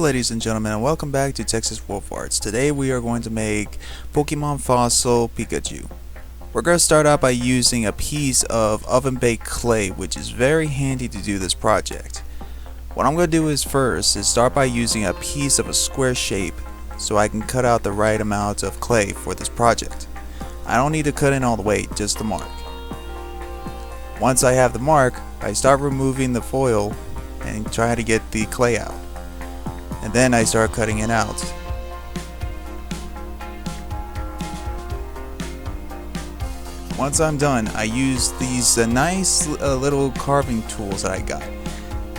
Hello ladies and gentlemen, and welcome back to TexasWolfArt. Today we are going to make Pokémon Fossil Pikachu. We're going to start out by using a piece of oven-baked clay, which is very handy to do this project. What I'm going to do is start by using a piece of a square shape so I can cut out the right amount of clay for this project. I don't need to cut in all the way, just the mark. Once I have the mark, I start removing the foil and try to get the clay out. And then I start cutting it out. Once I'm done, I use these nice little carving tools that I got.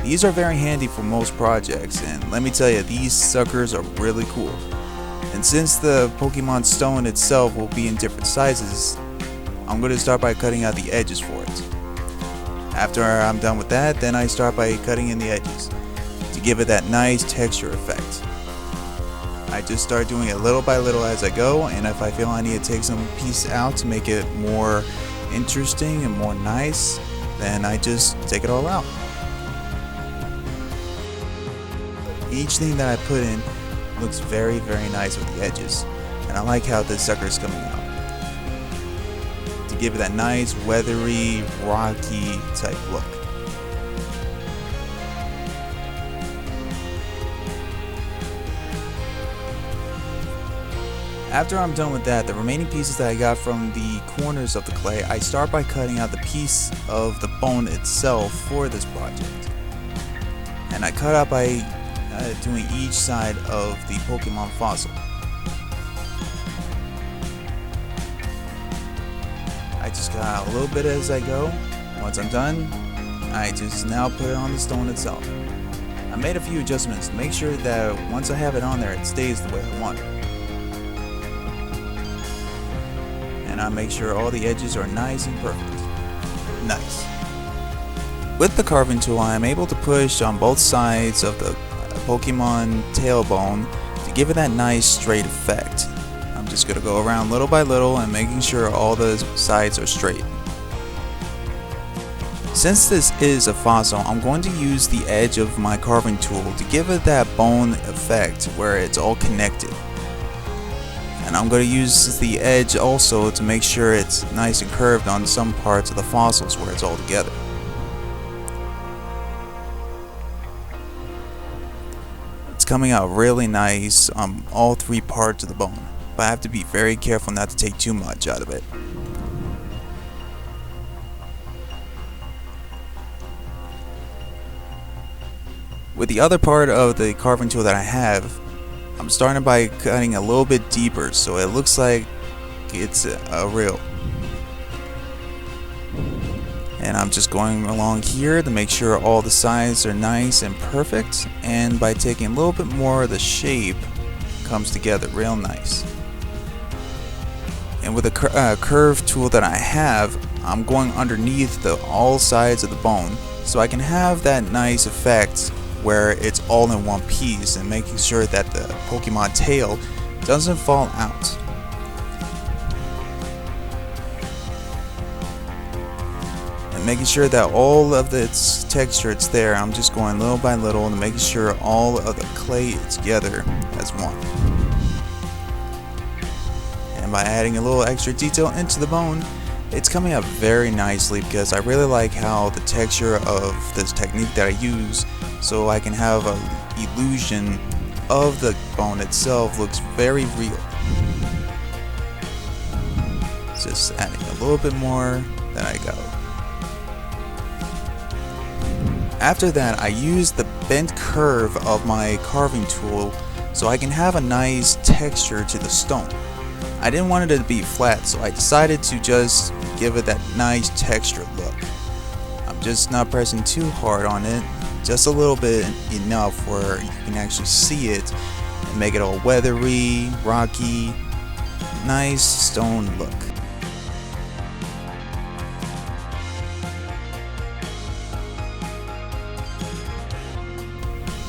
These are very handy for most projects, and let me tell you, these suckers are really cool. And since the Pokemon stone itself will be in different sizes, I'm going to start by cutting out the edges for it. After I'm done with that, then I start by cutting in the edges to give it that nice texture effect. I just start doing it little by little as I go, and if I feel I need to take some piece out to make it more interesting and more nice, then I just take it all out. Each thing that I put in looks very nice with the edges, and I like how this sucker is coming out. To give it that nice weathery, rocky type look. After I'm done with that, the remaining pieces that I got from the corners of the clay, I start by cutting out the piece of the bone itself for this project. And I cut out by doing each side of the Pokémon Fossil. I just cut out a little bit as I go. Once I'm done, I just now put it on the stone itself. I made a few adjustments to make sure that once I have it on there, it stays the way I want it. And I make sure all the edges are nice and perfect. Nice. With the carving tool, I am able to push on both sides of the Pokemon tailbone to give it that nice straight effect. I'm just going to go around little by little and making sure all the sides are straight. Since this is a fossil, I'm going to use the edge of my carving tool to give it that bone effect where it's all connected. And I'm going to use the edge also to make sure it's nice and curved on some parts of the fossils where it's all together. It's coming out really nice on all three parts of the bone, but I have to be very careful not to take too much out of it. With the other part of the carving tool that I have, I'm starting by cutting a little bit deeper so it looks like it's real. And I'm just going along here to make sure all the sides are nice and perfect, and by taking a little bit more, the shape comes together real nice. And with the curve tool that I have, I'm going underneath all sides of the bone so I can have that nice effect where it's all in one piece, and making sure that the Pokemon tail doesn't fall out. And making sure that all of its texture is there, I'm just going little by little and making sure all of the clay is together as one. And by adding a little extra detail into the bone, it's coming out very nicely because I really like how the texture of this technique that I use, so I can have an illusion of the bone itself looks very real. Just adding a little bit more, then I go. After that, I use the bent curve of my carving tool so I can have a nice texture to the stone. I didn't want it to be flat, so I decided to just give it that nice texture look. I'm just not pressing too hard on it, just a little bit enough where you can actually see it and make it all weathery, rocky, nice stone look.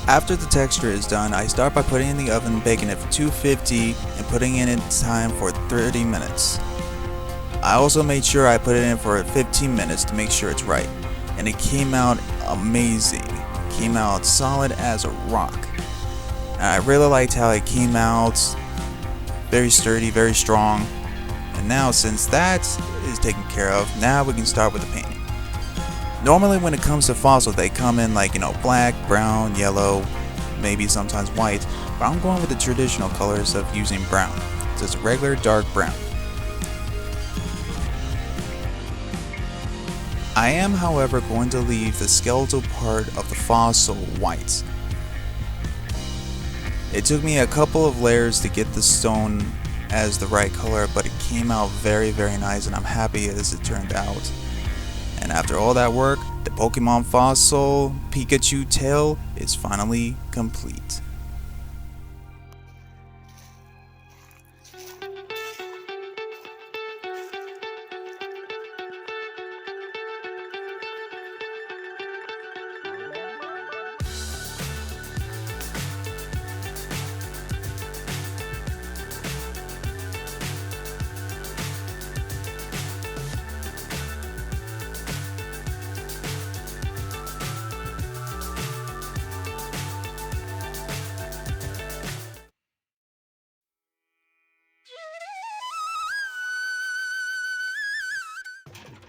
After the texture is done, I start by putting it in the oven, baking it for 250 and putting it in time for 30 minutes. I also made sure I put it in for 15 minutes to make sure it's right, and it came out amazing. It came out solid as a rock. And I really liked how it came out very sturdy, very strong. And now since that is taken care of, now we can start with the painting. Normally when it comes to Fossil, they come in like, black, brown, yellow, maybe sometimes white, but I'm going with the traditional colors of using brown. Just regular dark brown. I am, however, going to leave the skeletal part of the fossil white. It took me a couple of layers to get the stone as the right color, but it came out very, very nice, and I'm happy as it turned out. And after all that work, the Pokemon Fossil Pikachu tail is finally complete.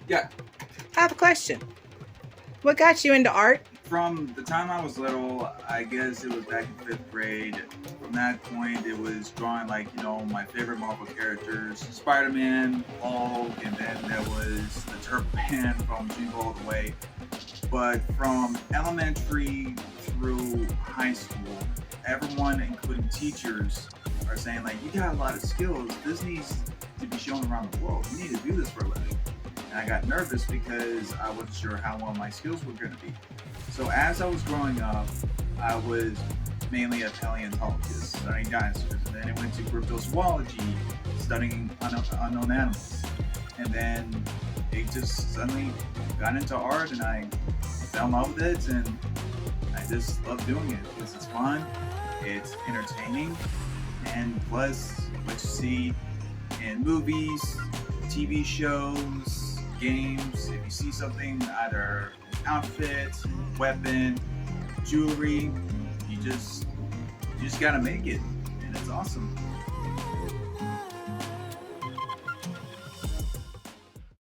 Yeah, I have a question. What got you into art? from the time I was little, I guess it was back in 5th grade. From that point, it was drawing my favorite Marvel characters, Spider-Man, Hulk, and then there was the Turbo Man from Jingle All the Way. But from elementary through high school, everyone, including teachers, are saying you got a lot of skills. This needs to be shown around the world. You need to do this for a living. And I got nervous because I wasn't sure how well my skills were going to be. So as I was growing up, I was mainly a paleontologist, studying dinosaurs. And then I went to cryptozoology, studying unknown animals. And then it just suddenly got into art, and I fell in love with it, and I just love doing it because it's fun, it's entertaining, and plus what you see in movies, TV shows, games. If you see something, either outfit, weapon, jewelry, you just gotta make it, and it's awesome.